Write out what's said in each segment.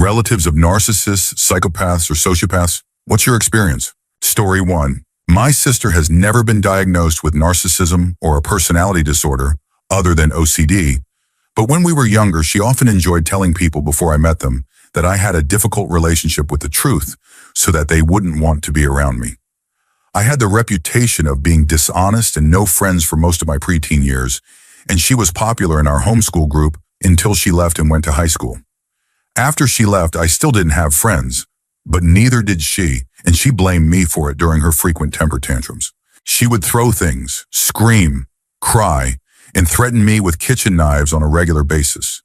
Relatives of narcissists, psychopaths, or sociopaths? What's your experience? Story 1. My sister has never been diagnosed with narcissism or a personality disorder other than OCD, but when we were younger, she often enjoyed telling people before I met them that I had a difficult relationship with the truth so that they wouldn't want to be around me. I had the reputation of being dishonest and no friends for most of my preteen years, and she was popular in our homeschool group until she left and went to high school. After she left, I still didn't have friends, but neither did she, and she blamed me for it during her frequent temper tantrums. She would throw things, scream, cry, and threaten me with kitchen knives on a regular basis.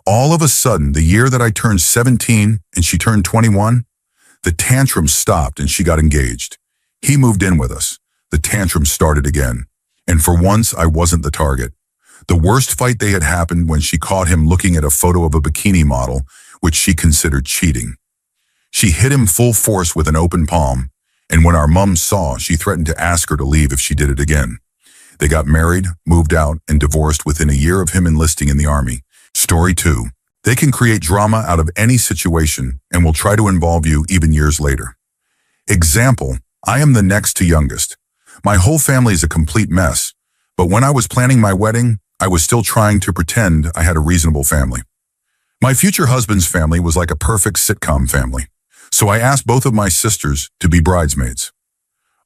All of a sudden, the year that I turned 17 and she turned 21, the tantrums stopped and she got engaged. He moved in with us. The tantrums started again, and for once I wasn't the target. The worst fight they had happened when she caught him looking at a photo of a bikini model, which she considered cheating. She hit him full force with an open palm, and when our mom saw, she threatened to ask her to leave if she did it again. They got married, moved out, and divorced within a year of him enlisting in the army. Story 2. They can create drama out of any situation and will try to involve you even years later. Example, I am the next to youngest. My whole family is a complete mess, but when I was planning my wedding, I was still trying to pretend I had a reasonable family. My future husband's family was like a perfect sitcom family, so I asked both of my sisters to be bridesmaids.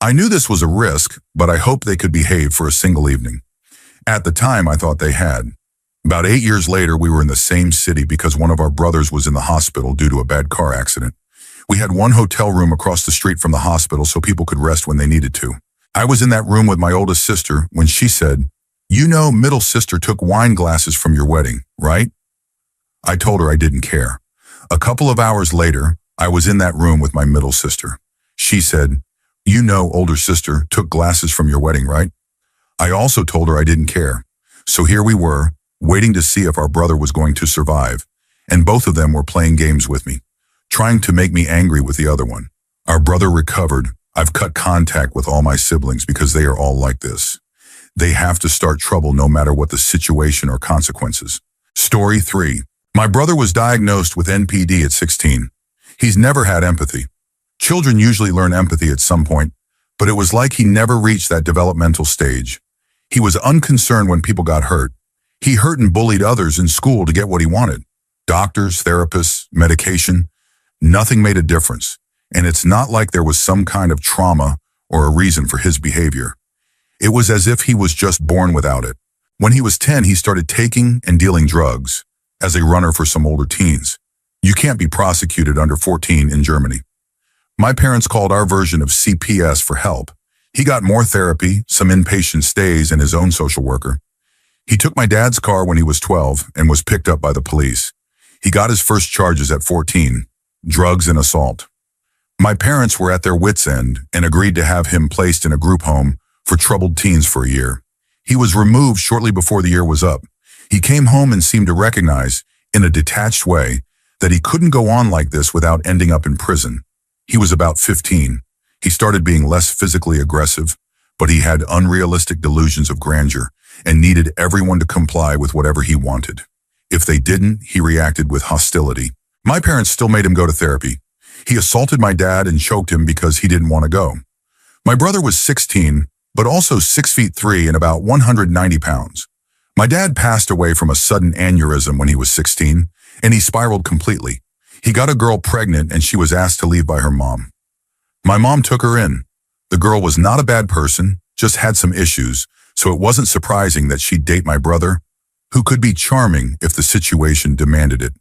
I knew this was a risk, but I hoped they could behave for a single evening. At the time, I thought they had. About 8 years later, we were in the same city because one of our brothers was in the hospital due to a bad car accident. We had one hotel room across the street from the hospital so people could rest when they needed to. I was in that room with my oldest sister when she said, "You know, middle sister took wine glasses from your wedding, right?" I told her I didn't care. A couple of hours later, I was in that room with my middle sister. She said, "You know, older sister took glasses from your wedding, right?" I also told her I didn't care. So here we were, waiting to see if our brother was going to survive, and both of them were playing games with me, trying to make me angry with the other one. Our brother recovered. I've cut contact with all my siblings because they are all like this. They have to start trouble no matter what the situation or consequences. Story 3. My brother was diagnosed with NPD at 16. He's never had empathy. Children usually learn empathy at some point, but it was like he never reached that developmental stage. He was unconcerned when people got hurt. He hurt and bullied others in school to get what he wanted. Doctors, therapists, medication, nothing made a difference. And it's not like there was some kind of trauma or a reason for his behavior. It was as if he was just born without it. When he was 10, he started taking and dealing drugs as a runner for some older teens. You can't be prosecuted under 14 in Germany. My parents called our version of CPS for help. He got more therapy, some inpatient stays, and his own social worker. He took my dad's car when he was 12 and was picked up by the police. He got his first charges at 14, drugs and assault. My parents were at their wits' end and agreed to have him placed in a group home for troubled teens for a year. He was removed shortly before the year was up. He came home and seemed to recognize, in a detached way, that he couldn't go on like this without ending up in prison. He was about 15. He started being less physically aggressive, but he had unrealistic delusions of grandeur and needed everyone to comply with whatever he wanted. If they didn't, he reacted with hostility. My parents still made him go to therapy. He assaulted my dad and choked him because he didn't want to go. My brother was 16, but also 6'3" and about 190 pounds. My dad passed away from a sudden aneurysm when he was 16, and he spiraled completely. He got a girl pregnant and she was asked to leave by her mom. My mom took her in. The girl was not a bad person, just had some issues, so it wasn't surprising that she'd date my brother, who could be charming if the situation demanded it.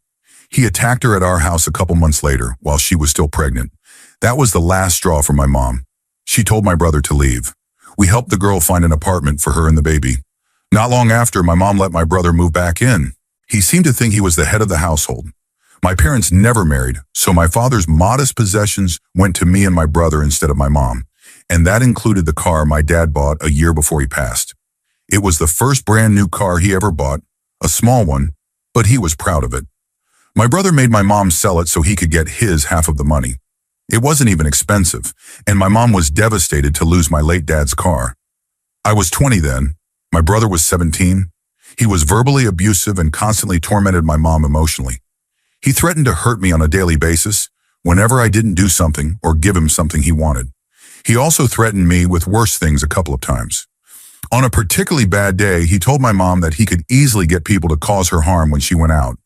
He attacked her at our house a couple months later while she was still pregnant. That was the last straw for my mom. She told my brother to leave. We helped the girl find an apartment for her and the baby. Not long after, my mom let my brother move back in. He seemed to think he was the head of the household. My parents never married, so my father's modest possessions went to me and my brother instead of my mom, and that included the car my dad bought a year before he passed. It was the first brand new car he ever bought, a small one, but he was proud of it. My brother made my mom sell it so he could get his half of the money. It wasn't even expensive, and my mom was devastated to lose my late dad's car. I was 20 then. My brother was 17. He was verbally abusive and constantly tormented my mom emotionally. He threatened to hurt me on a daily basis whenever I didn't do something or give him something he wanted. He also threatened me with worse things a couple of times. On a particularly bad day, he told my mom that he could easily get people to cause her harm when she went out.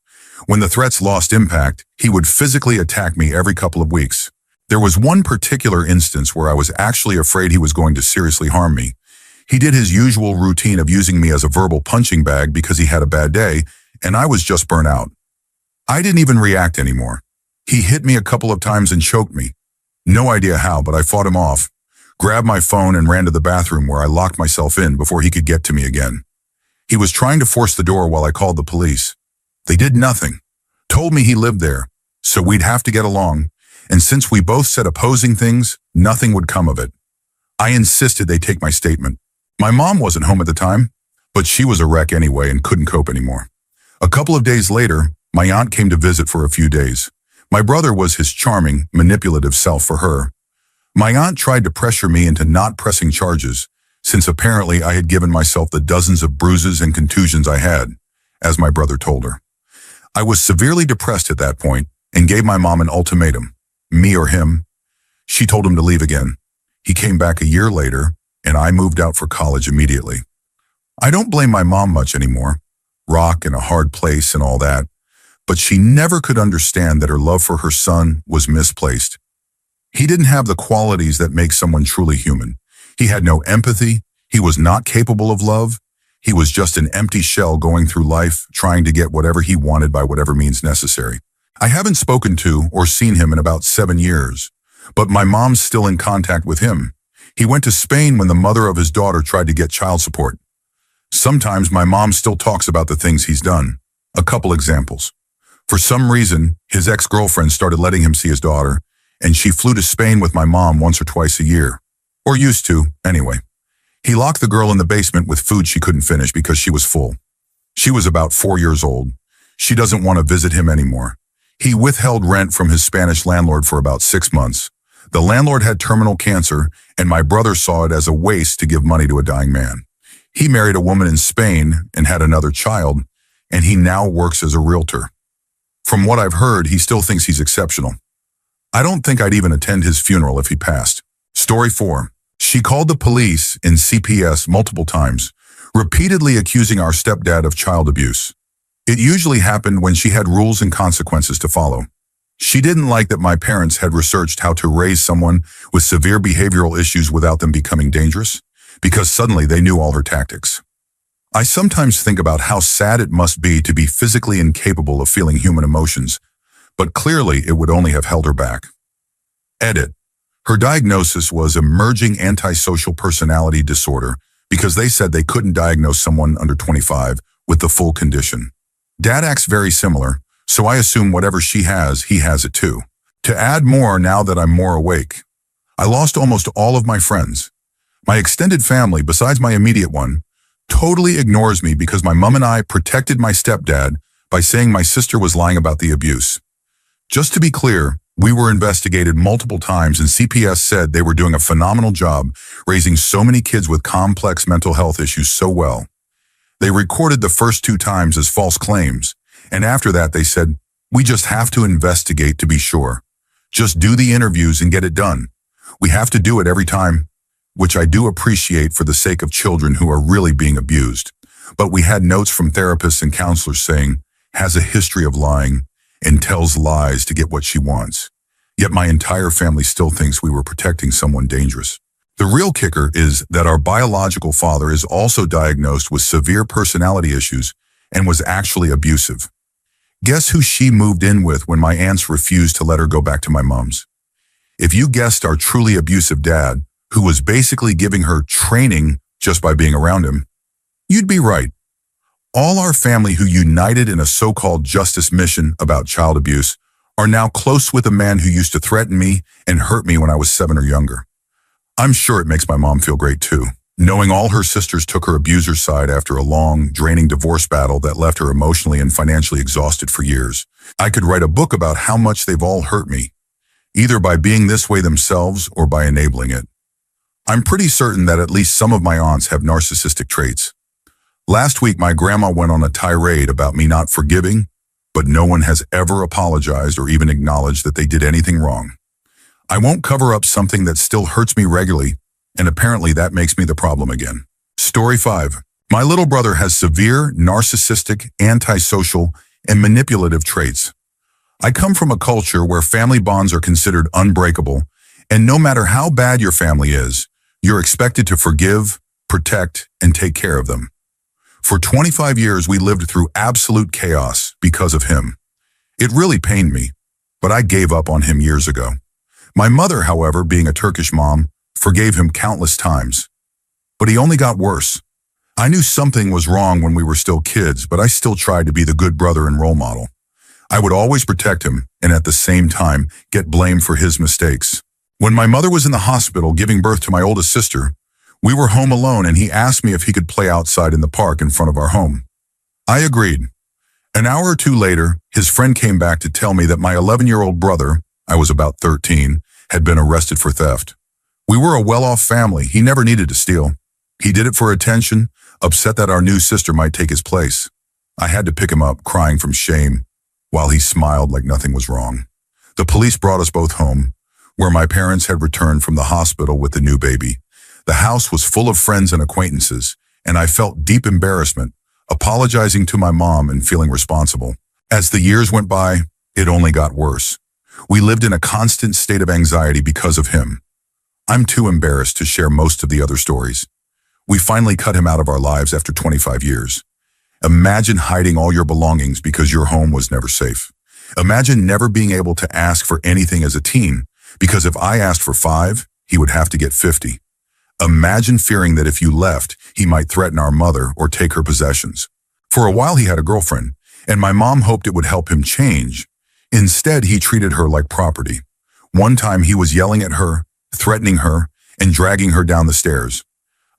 When the threats lost impact, he would physically attack me every couple of weeks. There was one particular instance where I was actually afraid he was going to seriously harm me. He did his usual routine of using me as a verbal punching bag because he had a bad day, and I was just burnt out. I didn't even react anymore. He hit me a couple of times and choked me. No idea how, but I fought him off, grabbed my phone and ran to the bathroom where I locked myself in before he could get to me again. He was trying to force the door while I called the police. They did nothing, told me he lived there, so we'd have to get along, and since we both said opposing things, nothing would come of it. I insisted they take my statement. My mom wasn't home at the time, but she was a wreck anyway and couldn't cope anymore. A couple of days later, my aunt came to visit for a few days. My brother was his charming, manipulative self for her. My aunt tried to pressure me into not pressing charges, since apparently I had given myself the dozens of bruises and contusions I had, as my brother told her. I was severely depressed at that point and gave my mom an ultimatum, me or him. She told him to leave again. He came back a year later, and I moved out for college immediately. I don't blame my mom much anymore. Rock and a hard place and all that. But she never could understand that her love for her son was misplaced. He didn't have the qualities that make someone truly human. He had no empathy. He was not capable of love. He was just an empty shell going through life, trying to get whatever he wanted by whatever means necessary. I haven't spoken to or seen him in about 7 years, but my mom's still in contact with him. He went to Spain when the mother of his daughter tried to get child support. Sometimes my mom still talks about the things he's done. A couple examples. For some reason, his ex-girlfriend started letting him see his daughter, and she flew to Spain with my mom once or twice a year. Or used to, anyway. He locked the girl in the basement with food she couldn't finish because she was full. She was about 4 years old. She doesn't want to visit him anymore. He withheld rent from his Spanish landlord for about 6 months. The landlord had terminal cancer, and my brother saw it as a waste to give money to a dying man. He married a woman in Spain and had another child, and he now works as a realtor. From what I've heard, he still thinks he's exceptional. I don't think I'd even attend his funeral if he passed. Story 4. She called the police in CPS multiple times, repeatedly accusing our stepdad of child abuse. It usually happened when she had rules and consequences to follow. She didn't like that my parents had researched how to raise someone with severe behavioral issues without them becoming dangerous, because suddenly they knew all her tactics. I sometimes think about how sad it must be to be physically incapable of feeling human emotions, but clearly it would only have held her back. Edit. Her diagnosis was emerging antisocial personality disorder because they said they couldn't diagnose someone under 25 with the full condition. Dad acts very similar, so I assume whatever she has, he has it too. To add more now that I'm more awake, I lost almost all of my friends. My extended family, besides my immediate one, totally ignores me because my mom and I protected my stepdad by saying my sister was lying about the abuse. Just to be clear, we were investigated multiple times and CPS said they were doing a phenomenal job raising so many kids with complex mental health issues so well. They recorded the first 2 times as false claims, and after that they said, "We just have to investigate to be sure. Just do the interviews and get it done. We have to do it every time," which I do appreciate for the sake of children who are really being abused. But we had notes from therapists and counselors saying, "Has a history of lying and tells lies to get what she wants." Yet my entire family still thinks we were protecting someone dangerous. The real kicker is that our biological father is also diagnosed with severe personality issues and was actually abusive. Guess who she moved in with when my aunts refused to let her go back to my mom's? If you guessed our truly abusive dad, who was basically giving her training just by being around him, you'd be right. All our family who united in a so-called justice mission about child abuse are now close with a man who used to threaten me and hurt me when I was 7 or younger. I'm sure it makes my mom feel great too, knowing all her sisters took her abuser's side after a long, draining divorce battle that left her emotionally and financially exhausted for years. I could write a book about how much they've all hurt me, either by being this way themselves or by enabling it. I'm pretty certain that at least some of my aunts have narcissistic traits. Last week, my grandma went on a tirade about me not forgiving, but no one has ever apologized or even acknowledged that they did anything wrong. I won't cover up something that still hurts me regularly, and apparently that makes me the problem again. Story 5. My little brother has severe, narcissistic, antisocial, and manipulative traits. I come from a culture where family bonds are considered unbreakable, and no matter how bad your family is, you're expected to forgive, protect, and take care of them. For 25 years, we lived through absolute chaos because of him. It really pained me, but I gave up on him years ago. My mother, however, being a Turkish mom, forgave him countless times. But he only got worse. I knew something was wrong when we were still kids, but I still tried to be the good brother and role model. I would always protect him and at the same time get blamed for his mistakes. When my mother was in the hospital giving birth to my oldest sister, we were home alone and he asked me if he could play outside in the park in front of our home. I agreed. An hour or two later, his friend came back to tell me that my 11-year-old brother, I was about 13, had been arrested for theft. We were a well-off family. He never needed to steal. He did it for attention, upset that our new sister might take his place. I had to pick him up, crying from shame, while he smiled like nothing was wrong. The police brought us both home, where my parents had returned from the hospital with the new baby. The house was full of friends and acquaintances, and I felt deep embarrassment, apologizing to my mom and feeling responsible. As the years went by, it only got worse. We lived in a constant state of anxiety because of him. I'm too embarrassed to share most of the other stories. We finally cut him out of our lives after 25 years. Imagine hiding all your belongings because your home was never safe. Imagine never being able to ask for anything as a teen, because if I asked for 5, he would have to get 50. Imagine fearing that if you left, he might threaten our mother or take her possessions. For a while he had a girlfriend, and my mom hoped it would help him change. Instead, he treated her like property. One time he was yelling at her, threatening her, and dragging her down the stairs.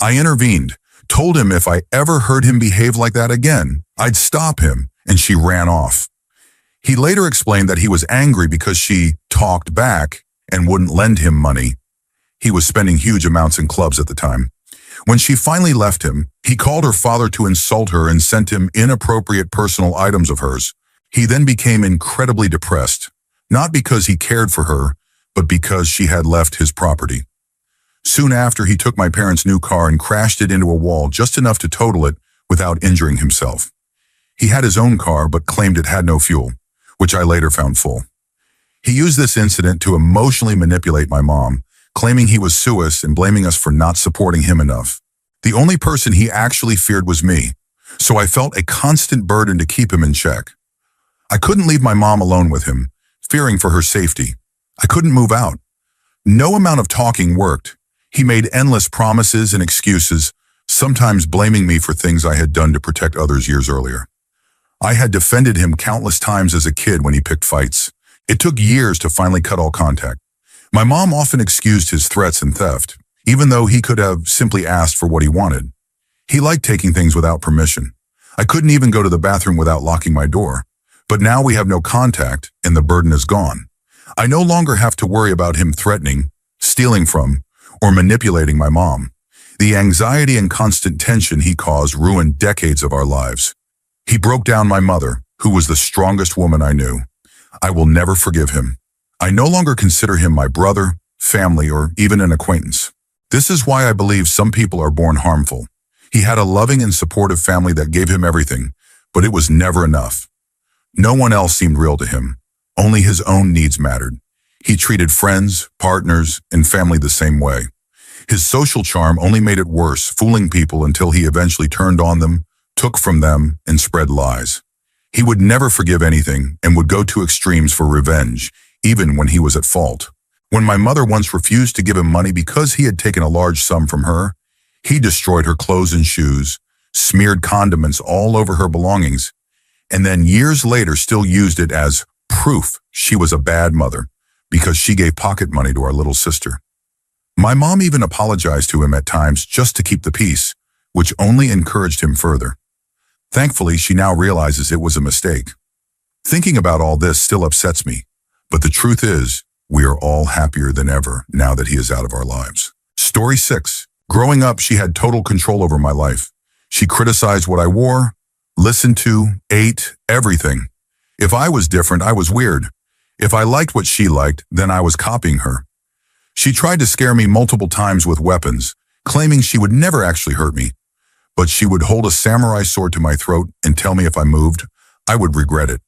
I intervened, told him if I ever heard him behave like that again, I'd stop him, and she ran off. He later explained that he was angry because she talked back and wouldn't lend him money. He was spending huge amounts in clubs at the time. When she finally left him, he called her father to insult her and sent him inappropriate personal items of hers. He then became incredibly depressed, not because he cared for her, but because she had left his property. Soon after, he took my parents' new car and crashed it into a wall just enough to total it without injuring himself. He had his own car but claimed it had no fuel, which I later found full. He used this incident to emotionally manipulate my mom, claiming he would sue us and blaming us for not supporting him enough. The only person he actually feared was me, so I felt a constant burden to keep him in check. I couldn't leave my mom alone with him, fearing for her safety. I couldn't move out. No amount of talking worked. He made endless promises and excuses, sometimes blaming me for things I had done to protect others years earlier. I had defended him countless times as a kid when he picked fights. It took years to finally cut all contact. My mom often excused his threats and theft, even though he could have simply asked for what he wanted. He liked taking things without permission. I couldn't even go to the bathroom without locking my door. But now we have no contact, and the burden is gone. I no longer have to worry about him threatening, stealing from, or manipulating my mom. The anxiety and constant tension he caused ruined decades of our lives. He broke down my mother, who was the strongest woman I knew. I will never forgive him. I no longer consider him my brother, family, or even an acquaintance. This is why I believe some people are born harmful. He had a loving and supportive family that gave him everything, but it was never enough. No one else seemed real to him. Only his own needs mattered. He treated friends, partners, and family the same way. His social charm only made it worse, fooling people until he eventually turned on them, took from them, and spread lies. He would never forgive anything and would go to extremes for revenge, even when he was at fault. When my mother once refused to give him money because he had taken a large sum from her, he destroyed her clothes and shoes, smeared condiments all over her belongings, and then years later still used it as proof she was a bad mother because she gave pocket money to our little sister. My mom even apologized to him at times just to keep the peace, which only encouraged him further. Thankfully, she now realizes it was a mistake. Thinking about all this still upsets me, but the truth is, we are all happier than ever now that he is out of our lives. Story 6. Growing up, she had total control over my life. She criticized what I wore, listened to, ate, everything. If I was different, I was weird. If I liked what she liked, then I was copying her. She tried to scare me multiple times with weapons, claiming she would never actually hurt me. But she would hold a samurai sword to my throat and tell me if I moved, I would regret it.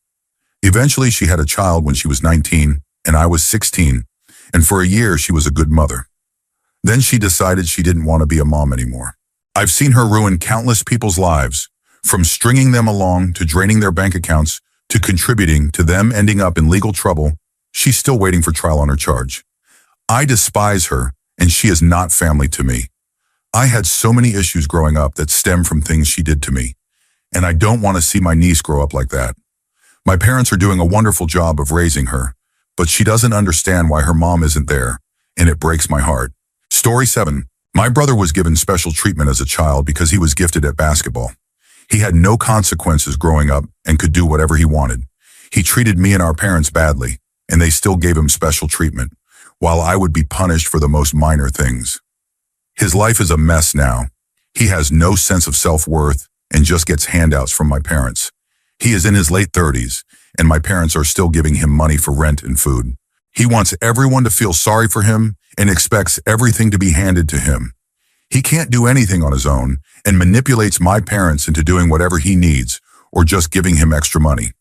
Eventually, she had a child when she was 19, and I was 16, and for a year she was a good mother. Then she decided she didn't want to be a mom anymore. I've seen her ruin countless people's lives, from stringing them along to draining their bank accounts to contributing to them ending up in legal trouble. She's still waiting for trial on her charge. I despise her, and she is not family to me. I had so many issues growing up that stem from things she did to me, and I don't want to see my niece grow up like that. My parents are doing a wonderful job of raising her, but she doesn't understand why her mom isn't there, and it breaks my heart. Story 7. My brother was given special treatment as a child because he was gifted at basketball. He had no consequences growing up and could do whatever he wanted. He treated me and our parents badly, and they still gave him special treatment, while I would be punished for the most minor things. His life is a mess now. He has no sense of self-worth and just gets handouts from my parents. He is in his late 30s, and my parents are still giving him money for rent and food. He wants everyone to feel sorry for him and expects everything to be handed to him. He can't do anything on his own and manipulates my parents into doing whatever he needs or just giving him extra money.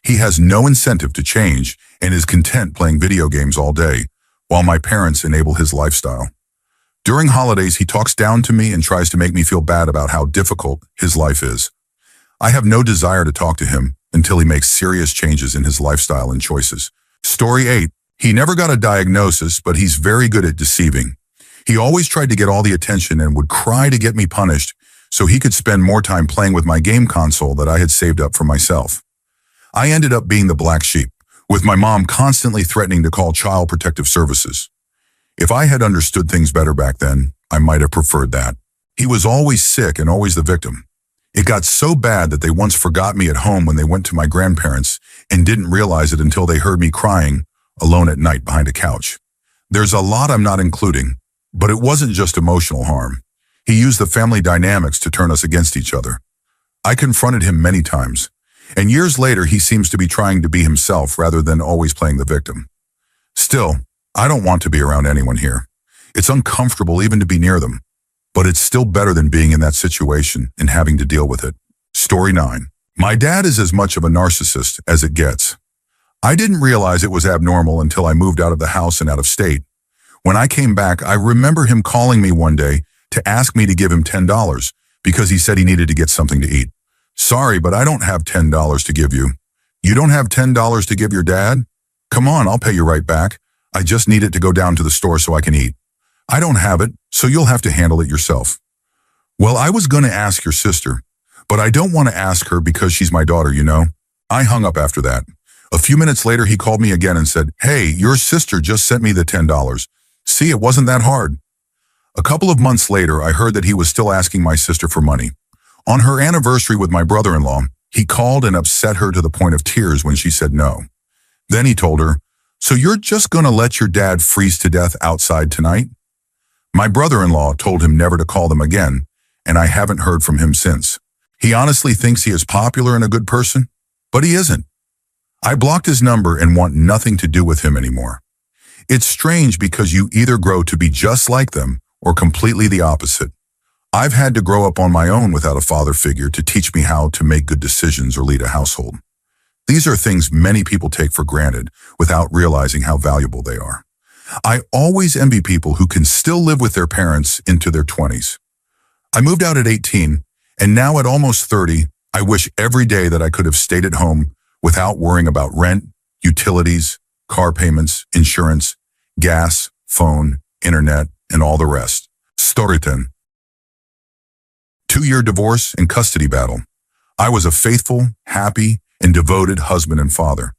He has no incentive to change and is content playing video games all day, while my parents enable his lifestyle. During holidays, he talks down to me and tries to make me feel bad about how difficult his life is. I have no desire to talk to him until he makes serious changes in his lifestyle and choices. Story 8. He never got a diagnosis, but he's very good at deceiving. He always tried to get all the attention and would cry to get me punished so he could spend more time playing with my game console that I had saved up for myself. I ended up being the black sheep, with my mom constantly threatening to call Child Protective Services. If I had understood things better back then, I might have preferred that. He was always sick and always the victim. It got so bad that they once forgot me at home when they went to my grandparents and didn't realize it until they heard me crying alone at night behind a couch. There's a lot I'm not including, but it wasn't just emotional harm. He used the family dynamics to turn us against each other. I confronted him many times, and years later he seems to be trying to be himself rather than always playing the victim. Still, I don't want to be around anyone here. It's uncomfortable even to be near them, but it's still better than being in that situation and having to deal with it. Story 9. My dad is as much of a narcissist as it gets. I didn't realize it was abnormal until I moved out of the house and out of state. When I came back, I remember him calling me one day to ask me to give him $10 because he said he needed to get something to eat. Sorry, but I don't have $10 to give you. You don't have $10 to give your dad? Come on, I'll pay you right back. I just need it to go down to the store so I can eat. I don't have it, so you'll have to handle it yourself. Well, I was going to ask your sister, but I don't want to ask her because she's my daughter, you know. I hung up after that. A few minutes later, he called me again and said, "Hey, your sister just sent me the $10. See, it wasn't that hard." A couple of months later, I heard that he was still asking my sister for money. On her anniversary with my brother-in-law, he called and upset her to the point of tears when she said no. Then he told her, "So you're just going to let your dad freeze to death outside tonight?" My brother-in-law told him never to call them again, and I haven't heard from him since. He honestly thinks he is popular and a good person, but he isn't. I blocked his number and want nothing to do with him anymore. It's strange because you either grow to be just like them or completely the opposite. I've had to grow up on my own without a father figure to teach me how to make good decisions or lead a household. These are things many people take for granted without realizing how valuable they are. I always envy people who can still live with their parents into their 20s. I moved out at 18, and now at almost 30, I wish every day that I could have stayed at home without worrying about rent, utilities, car payments, insurance, gas, phone, internet, and all the rest. Story 10. 2-year divorce and custody battle. I was a faithful, happy, and devoted husband and father.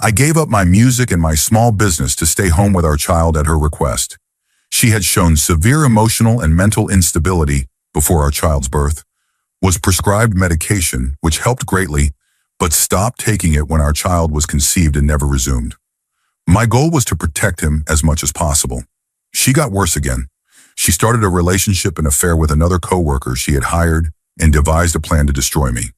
I gave up my music and my small business to stay home with our child at her request. She had shown severe emotional and mental instability before our child's birth, was prescribed medication, which helped greatly, but stopped taking it when our child was conceived and never resumed. My goal was to protect him as much as possible. She got worse again. She started a relationship and affair with another coworker she had hired and devised a plan to destroy me.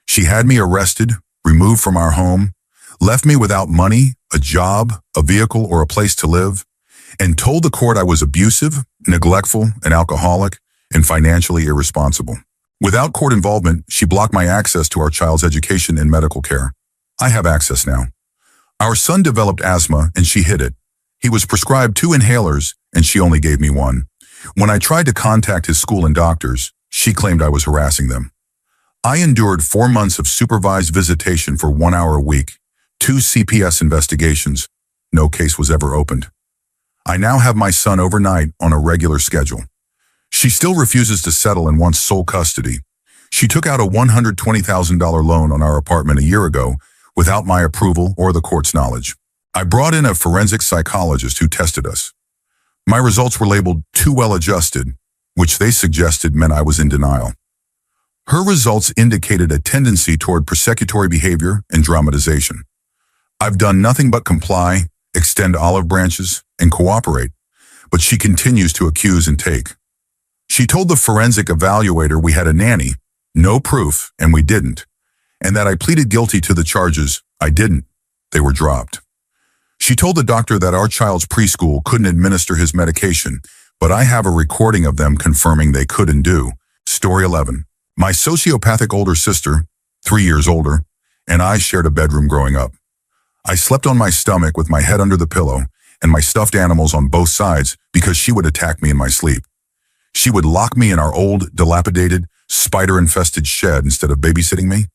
She had me arrested, removed from our home, left me without money, a job, a vehicle, or a place to live, and told the court I was abusive, neglectful, an alcoholic, and financially irresponsible. Without court involvement, she blocked my access to our child's education and medical care. I have access now. Our son developed asthma and she hid it. He was prescribed 2 inhalers and she only gave me 1. When I tried to contact his school and doctors, she claimed I was harassing them. I endured 4 months of supervised visitation for 1 hour a week, 2 CPS investigations. No case was ever opened. I now have my son overnight on a regular schedule. She still refuses to settle and wants sole custody. She took out a $120,000 loan on our apartment a year ago without my approval or the court's knowledge. I brought in a forensic psychologist who tested us. My results were labeled too well adjusted, which they suggested meant I was in denial. Her results indicated a tendency toward persecutory behavior and dramatization. I've done nothing but comply, extend olive branches, and cooperate, but she continues to accuse and take. She told the forensic evaluator we had a nanny, no proof, and we didn't, and that I pleaded guilty to the charges. I didn't. They were dropped. She told the doctor that our child's preschool couldn't administer his medication, but I have a recording of them confirming they could and do. Story 11. My sociopathic older sister, 3 years older, and I shared a bedroom growing up. I slept on my stomach with my head under the pillow and my stuffed animals on both sides because she would attack me in my sleep. She would lock me in our old, dilapidated, spider-infested shed instead of babysitting me.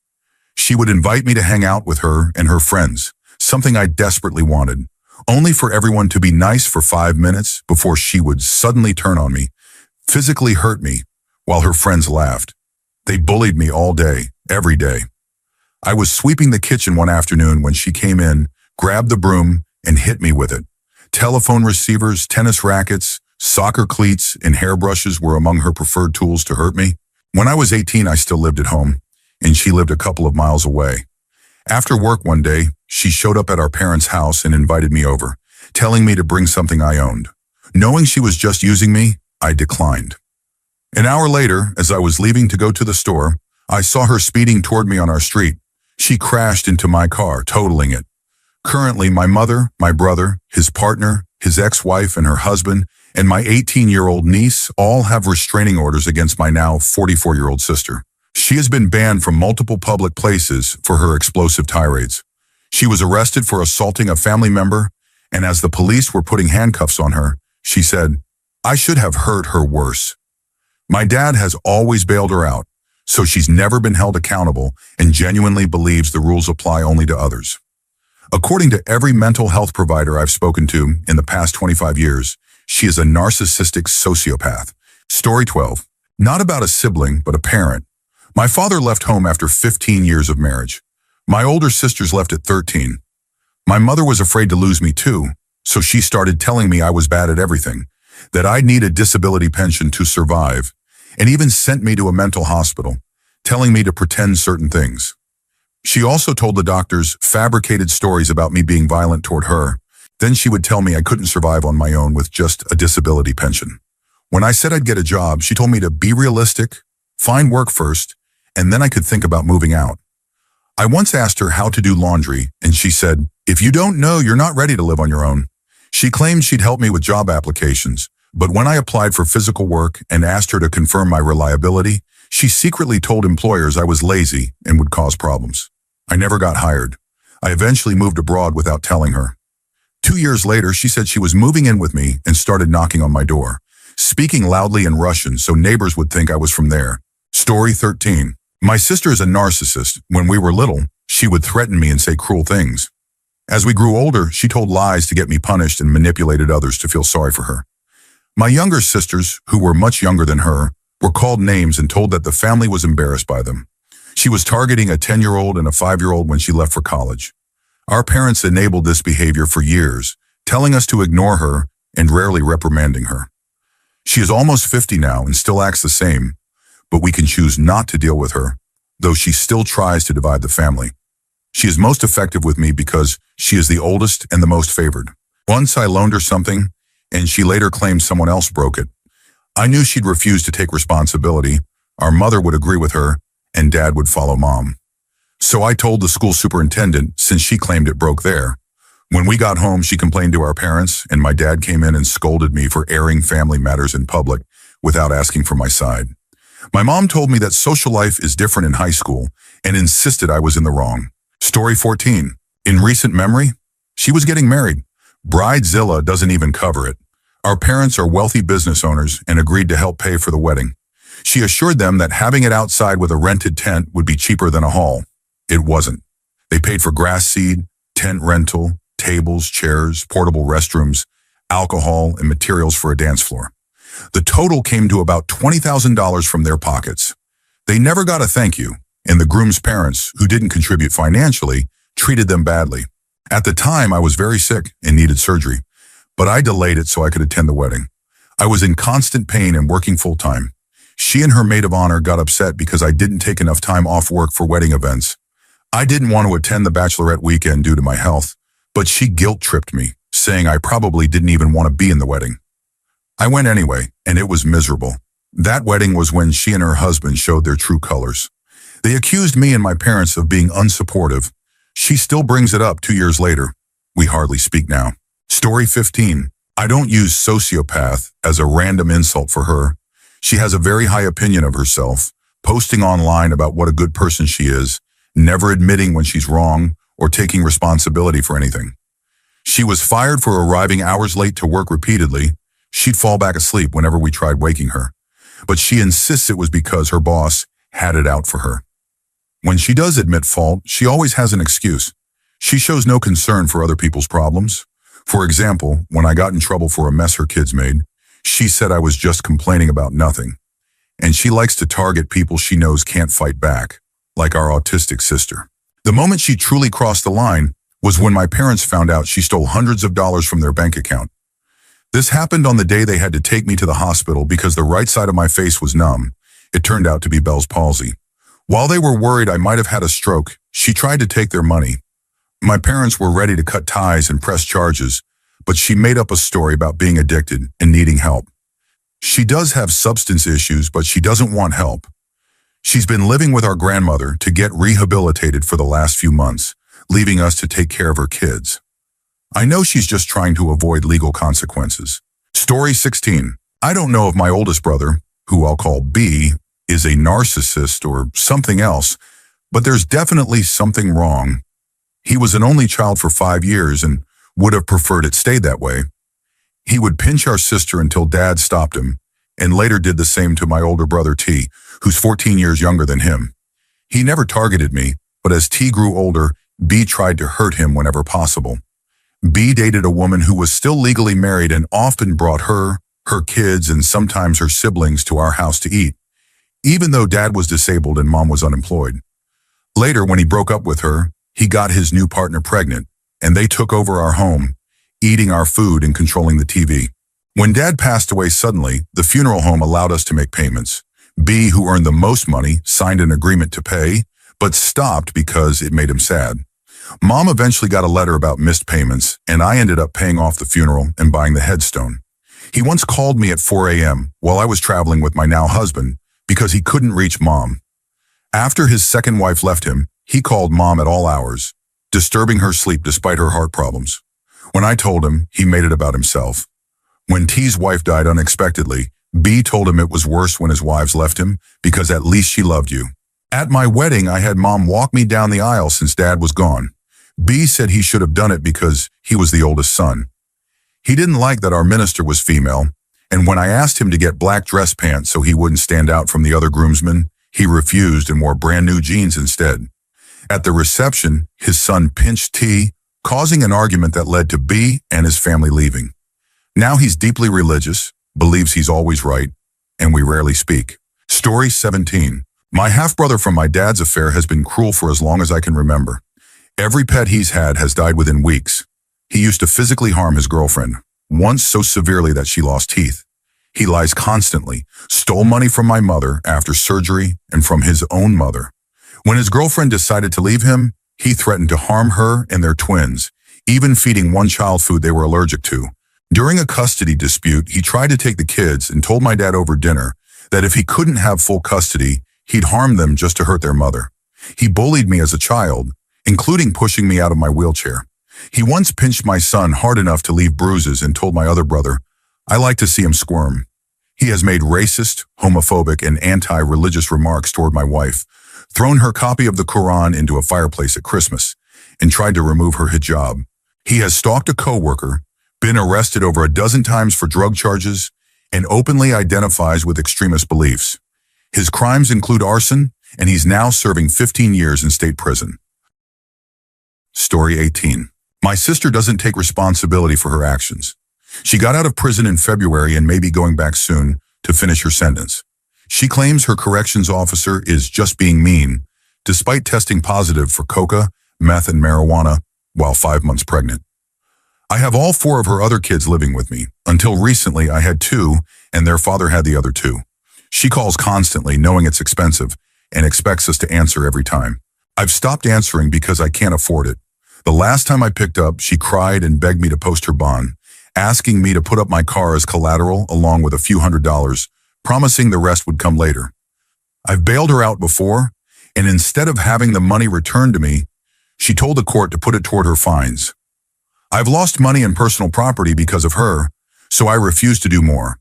She would invite me to hang out with her and her friends, something I desperately wanted, only for everyone to be nice for 5 minutes before she would suddenly turn on me, physically hurt me, while her friends laughed. They bullied me all day, every day. I was sweeping the kitchen one afternoon when she came in, grabbed the broom, and hit me with it. Telephone receivers, tennis rackets, soccer cleats, and hairbrushes were among her preferred tools to hurt me. When I was 18, I still lived at home, and she lived a couple of miles away. After work one day, she showed up at our parents' house and invited me over, telling me to bring something I owned. Knowing she was just using me, I declined. An hour later, as I was leaving to go to the store, I saw her speeding toward me on our street. She crashed into my car, totaling it. Currently, my mother, my brother, his partner, his ex-wife and her husband, and my 18-year-old niece all have restraining orders against my now 44-year-old sister. She has been banned from multiple public places for her explosive tirades. She was arrested for assaulting a family member, and as the police were putting handcuffs on her, she said, "I should have hurt her worse." My dad has always bailed her out, so she's never been held accountable and genuinely believes the rules apply only to others. According to every mental health provider I've spoken to in the past 25 years, she is a narcissistic sociopath. Story 12. Not about a sibling, but a parent. My father left home after 15 years of marriage. My older sisters left at 13. My mother was afraid to lose me too, so she started telling me I was bad at everything, that I'd need a disability pension to survive, and even sent me to a mental hospital, telling me to pretend certain things. She also told the doctors fabricated stories about me being violent toward her. Then she would tell me I couldn't survive on my own with just a disability pension. When I said I'd get a job, she told me to be realistic, find work first, and then I could think about moving out. I once asked her how to do laundry, and she said, "If you don't know, you're not ready to live on your own." She claimed she'd help me with job applications, but when I applied for physical work and asked her to confirm my reliability, she secretly told employers I was lazy and would cause problems. I never got hired. I eventually moved abroad without telling her. 2 years later, she said she was moving in with me and started knocking on my door, speaking loudly in Russian so neighbors would think I was from there. Story 13. My sister is a narcissist. When we were little, she would threaten me and say cruel things. As we grew older, she told lies to get me punished and manipulated others to feel sorry for her. My younger sisters, who were much younger than her, were called names and told that the family was embarrassed by them. She was targeting a 10-year-old and a 5-year-old when she left for college. Our parents enabled this behavior for years, telling us to ignore her and rarely reprimanding her. She is almost 50 now and still acts the same, but we can choose not to deal with her, though she still tries to divide the family. She is most effective with me because she is the oldest and the most favored. Once I loaned her something, and she later claimed someone else broke it. I knew she'd refuse to take responsibility, our mother would agree with her, and Dad would follow Mom. So I told the school superintendent since she claimed it broke there. When we got home, she complained to our parents, and my dad came in and scolded me for airing family matters in public without asking for my side. My mom told me that social life is different in high school and insisted I was in the wrong. Story 14. In recent memory, she was getting married. Bridezilla doesn't even cover it. Our parents are wealthy business owners and agreed to help pay for the wedding. She assured them that having it outside with a rented tent would be cheaper than a hall. It wasn't. They paid for grass seed, tent rental, tables, chairs, portable restrooms, alcohol, and materials for a dance floor. The total came to about $20,000 from their pockets. They never got a thank you, and the groom's parents, who didn't contribute financially, treated them badly. At the time, I was very sick and needed surgery, but I delayed it so I could attend the wedding. I was in constant pain and working full-time. She and her maid of honor got upset because I didn't take enough time off work for wedding events. I didn't want to attend the bachelorette weekend due to my health, but she guilt-tripped me, saying I probably didn't even want to be in the wedding. I went anyway, and it was miserable. That wedding was when she and her husband showed their true colors. They accused me and my parents of being unsupportive. She still brings it up 2 years later. We hardly speak now. Story 15. I don't use sociopath as a random insult for her. She has a very high opinion of herself, posting online about what a good person she is, never admitting when she's wrong or taking responsibility for anything. She was fired for arriving hours late to work repeatedly. She'd fall back asleep whenever we tried waking her, but she insists it was because her boss had it out for her. When she does admit fault, she always has an excuse. She shows no concern for other people's problems. For example, when I got in trouble for a mess her kids made, she said I was just complaining about nothing. And she likes to target people she knows can't fight back, like our autistic sister. The moment she truly crossed the line was when my parents found out she stole hundreds of dollars from their bank account. This happened on the day they had to take me to the hospital because the right side of my face was numb. It turned out to be Bell's palsy. While they were worried I might have had a stroke, she tried to take their money. My parents were ready to cut ties and press charges, but she made up a story about being addicted and needing help. She does have substance issues, but she doesn't want help. She's been living with our grandmother to get rehabilitated for the last few months, leaving us to take care of her kids. I know she's just trying to avoid legal consequences. Story 16. I don't know if my oldest brother, who I'll call B, is a narcissist or something else, but there's definitely something wrong. He was an only child for 5 years and would have preferred it stayed that way. He would pinch our sister until Dad stopped him, and later did the same to my older brother T, who's 14 years younger than him. He never targeted me, but as T grew older, B tried to hurt him whenever possible. B dated a woman who was still legally married and often brought her kids, and sometimes her siblings to our house to eat, even though Dad was disabled and Mom was unemployed. Later, when he broke up with her, he got his new partner pregnant, and they took over our home, eating our food and controlling the TV. When Dad passed away suddenly, the funeral home allowed us to make payments. B, who earned the most money, signed an agreement to pay, but stopped because it made him sad. Mom eventually got a letter about missed payments, and I ended up paying off the funeral and buying the headstone. He once called me at 4 a.m. while I was traveling with my now husband because he couldn't reach Mom. After his second wife left him, he called Mom at all hours, disturbing her sleep despite her heart problems. When I told him, he made it about himself. When T's wife died unexpectedly, B told him it was worse when his wives left him because at least she loved you. At my wedding, I had Mom walk me down the aisle since Dad was gone. B said he should have done it because he was the oldest son. He didn't like that our minister was female, and when I asked him to get black dress pants so he wouldn't stand out from the other groomsmen, he refused and wore brand new jeans instead. At the reception, his son pinched T, causing an argument that led to B and his family leaving. Now he's deeply religious, believes he's always right, and we rarely speak. Story 17. My half-brother from my dad's affair has been cruel for as long as I can remember. Every pet he's had has died within weeks. He used to physically harm his girlfriend, once so severely that she lost teeth. He lies constantly, stole money from my mother after surgery and from his own mother. When his girlfriend decided to leave him, he threatened to harm her and their twins, even feeding one child food they were allergic to. During a custody dispute, he tried to take the kids and told my dad over dinner that if he couldn't have full custody, he'd harm them just to hurt their mother. He bullied me as a child, including pushing me out of my wheelchair. He once pinched my son hard enough to leave bruises and told my other brother, "I like to see him squirm." He has made racist, homophobic, and anti-religious remarks toward my wife, thrown her copy of the Quran into a fireplace at Christmas, and tried to remove her hijab. He has stalked a coworker, been arrested over a dozen times for drug charges, and openly identifies with extremist beliefs. His crimes include arson, and he's now serving 15 years in state prison. Story 18. My sister doesn't take responsibility for her actions. She got out of prison in February and may be going back soon to finish her sentence. She claims her corrections officer is just being mean, despite testing positive for coca, meth, and marijuana while 5 months pregnant. I have all 4 of her other kids living with me. Until recently, I had 2, and their father had the other 2. She calls constantly, knowing it's expensive, and expects us to answer every time. I've stopped answering because I can't afford it. The last time I picked up, she cried and begged me to post her bond, asking me to put up my car as collateral along with a few $100s, promising the rest would come later. I've bailed her out before, and instead of having the money returned to me, she told the court to put it toward her fines. I've lost money and personal property because of her, so I refuse to do more.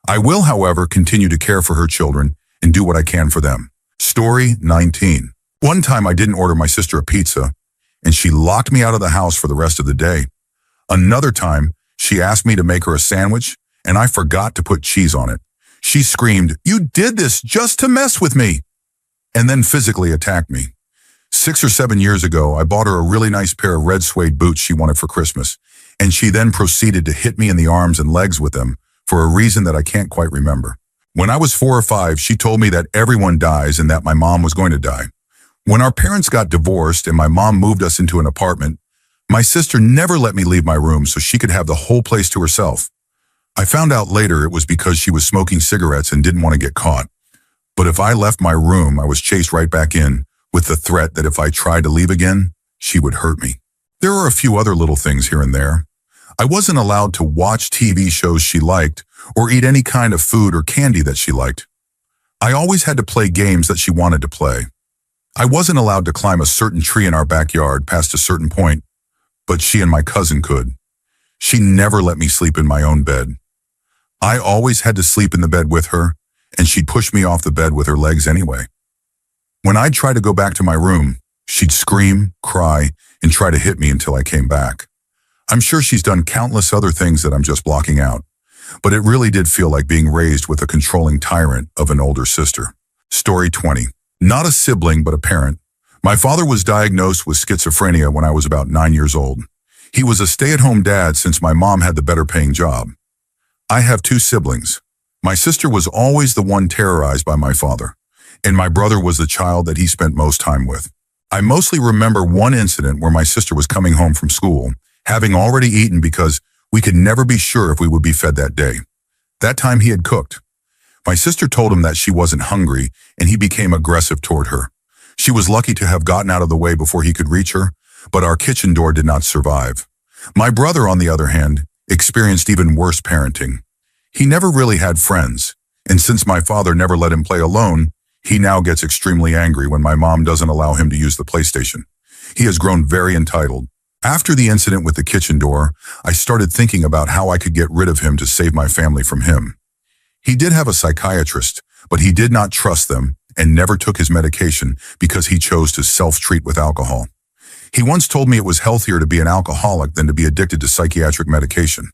I will, however, continue to care for her children and do what I can for them. Story 19. One time I didn't order my sister a pizza, and she locked me out of the house for the rest of the day. Another time, she asked me to make her a sandwich, and I forgot to put cheese on it. She screamed, "You did this just to mess with me," and then physically attacked me. 6 or 7 years ago, I bought her a really nice pair of red suede boots she wanted for Christmas, and she then proceeded to hit me in the arms and legs with them for a reason that I can't quite remember. When I was 4 or 5, she told me that everyone dies and that my mom was going to die. When our parents got divorced and my mom moved us into an apartment, my sister never let me leave my room so she could have the whole place to herself. I found out later it was because she was smoking cigarettes and didn't want to get caught. But if I left my room, I was chased right back in, with the threat that if I tried to leave again, she would hurt me. There are a few other little things here and there. I wasn't allowed to watch TV shows she liked or eat any kind of food or candy that she liked. I always had to play games that she wanted to play. I wasn't allowed to climb a certain tree in our backyard past a certain point, but she and my cousin could. She never let me sleep in my own bed. I always had to sleep in the bed with her, and she'd push me off the bed with her legs anyway. When I'd try to go back to my room, she'd scream, cry, and try to hit me until I came back. I'm sure she's done countless other things that I'm just blocking out, but it really did feel like being raised with a controlling tyrant of an older sister. Story 20. Not a sibling, but a parent. My father was diagnosed with schizophrenia when I was about 9 years old. He was a stay-at-home dad since my mom had the better-paying job. I have 2 siblings. My sister was always the one terrorized by my father, and my brother was the child that he spent most time with. I mostly remember one incident where my sister was coming home from school, having already eaten because we could never be sure if we would be fed that day. That time he had cooked. My sister told him that she wasn't hungry, and he became aggressive toward her. She was lucky to have gotten out of the way before he could reach her, but our kitchen door did not survive. My brother, on the other hand, experienced even worse parenting. He never really had friends, and since my father never let him play alone, he now gets extremely angry when my mom doesn't allow him to use the PlayStation. He has grown very entitled. After the incident with the kitchen door, I started thinking about how I could get rid of him to save my family from him. He did have a psychiatrist, but he did not trust them and never took his medication because he chose to self-treat with alcohol. He once told me it was healthier to be an alcoholic than to be addicted to psychiatric medication.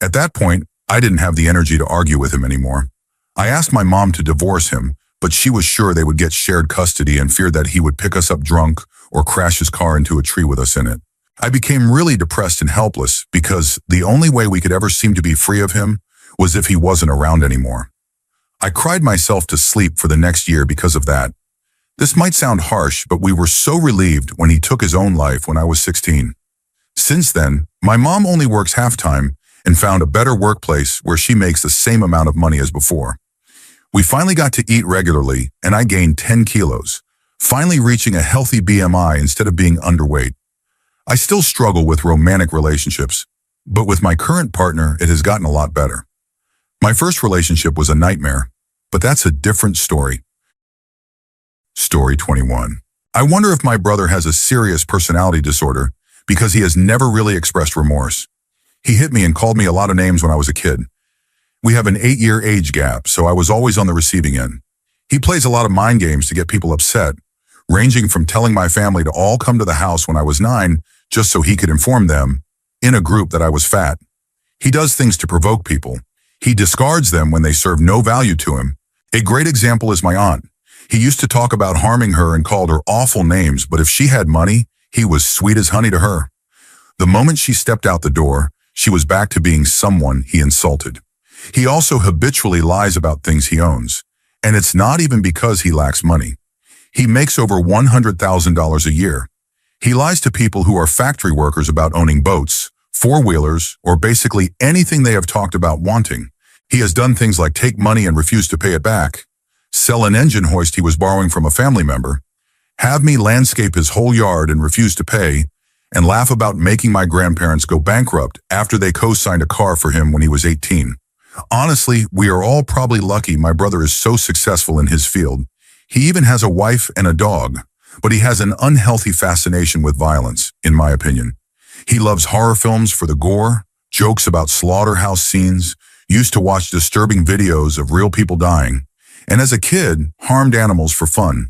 At that point, I didn't have the energy to argue with him anymore. I asked my mom to divorce him, but she was sure they would get shared custody and feared that he would pick us up drunk or crash his car into a tree with us in it. I became really depressed and helpless because the only way we could ever seem to be free of him was if he wasn't around anymore. I cried myself to sleep for the next year because of that. This might sound harsh, but we were so relieved when he took his own life when I was 16. Since then, my mom only works half-time and found a better workplace where she makes the same amount of money as before. We finally got to eat regularly, and I gained 10 kilos, finally reaching a healthy BMI instead of being underweight. I still struggle with romantic relationships, but with my current partner, it has gotten a lot better. My first relationship was a nightmare, but that's a different story. Story 21. I wonder if my brother has a serious personality disorder because he has never really expressed remorse. He hit me and called me a lot of names when I was a kid. We have an 8-year age gap, so I was always on the receiving end. He plays a lot of mind games to get people upset, ranging from telling my family to all come to the house when I was 9 just so he could inform them, in a group, that I was fat. He does things to provoke people. He discards them when they serve no value to him. A great example is my aunt. He used to talk about harming her and called her awful names, but if she had money, he was sweet as honey to her. The moment she stepped out the door, she was back to being someone he insulted. He also habitually lies about things he owns, and it's not even because he lacks money. He makes over $100,000 a year. He lies to people who are factory workers about owning boats, four-wheelers, or basically anything they have talked about wanting. He has done things like take money and refuse to pay it back, sell an engine hoist he was borrowing from a family member, have me landscape his whole yard and refuse to pay, and laugh about making my grandparents go bankrupt after they co-signed a car for him when he was 18. Honestly, we are all probably lucky my brother is so successful in his field. He even has a wife and a dog, but he has an unhealthy fascination with violence, in my opinion. He loves horror films for the gore, jokes about slaughterhouse scenes, used to watch disturbing videos of real people dying, and as a kid, harmed animals for fun.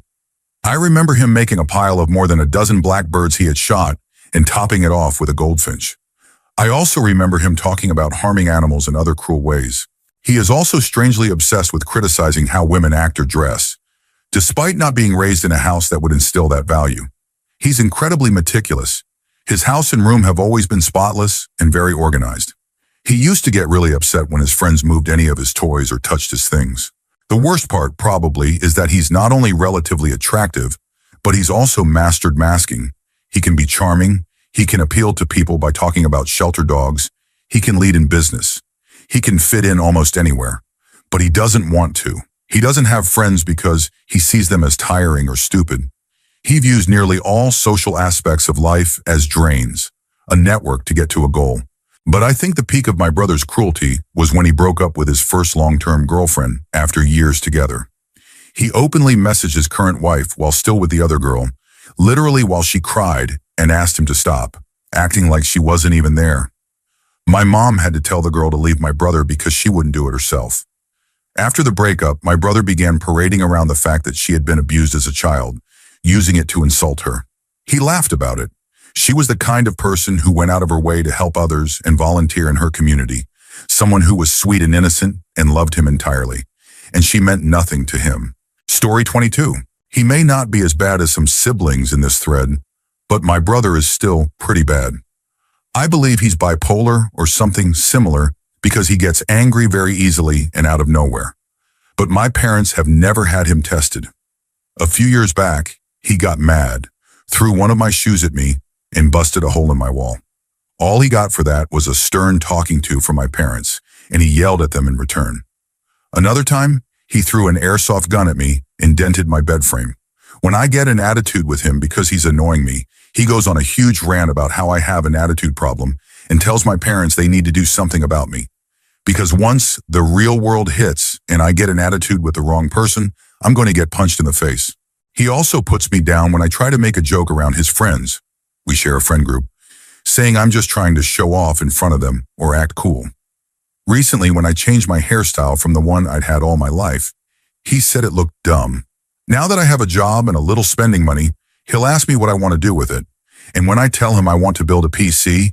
I remember him making a pile of more than a dozen blackbirds he had shot and topping it off with a goldfinch. I also remember him talking about harming animals in other cruel ways. He is also strangely obsessed with criticizing how women act or dress, despite not being raised in a house that would instill that value. He's incredibly meticulous. His house and room have always been spotless and very organized. He used to get really upset when his friends moved any of his toys or touched his things. The worst part, probably, is that he's not only relatively attractive, but he's also mastered masking. He can be charming. He can appeal to people by talking about shelter dogs. He can lead in business. He can fit in almost anywhere. But he doesn't want to. He doesn't have friends because he sees them as tiring or stupid. He views nearly all social aspects of life as drains, a network to get to a goal. But I think the peak of my brother's cruelty was when he broke up with his first long-term girlfriend after years together. He openly messaged his current wife while still with the other girl, literally while she cried, and asked him to stop, acting like she wasn't even there. My mom had to tell the girl to leave my brother because she wouldn't do it herself. After the breakup, my brother began parading around the fact that she had been abused as a child, using it to insult her. He laughed about it. She was the kind of person who went out of her way to help others and volunteer in her community, someone who was sweet and innocent and loved him entirely, and she meant nothing to him. Story 22. He may not be as bad as some siblings in this thread, but my brother is still pretty bad. I believe he's bipolar or something similar because he gets angry very easily and out of nowhere. But my parents have never had him tested. A few years back, he got mad, threw one of my shoes at me, and busted a hole in my wall. All he got for that was a stern talking to from my parents, and he yelled at them in return. Another time, he threw an airsoft gun at me and dented my bed frame. When I get an attitude with him because he's annoying me, he goes on a huge rant about how I have an attitude problem and tells my parents they need to do something about me. Because once the real world hits and I get an attitude with the wrong person, I'm going to get punched in the face. He also puts me down when I try to make a joke around his friends. We share a friend group, saying I'm just trying to show off in front of them or act cool. Recently, when I changed my hairstyle from the one I'd had all my life, he said it looked dumb. Now that I have a job and a little spending money, he'll ask me what I want to do with it. And when I tell him I want to build a PC,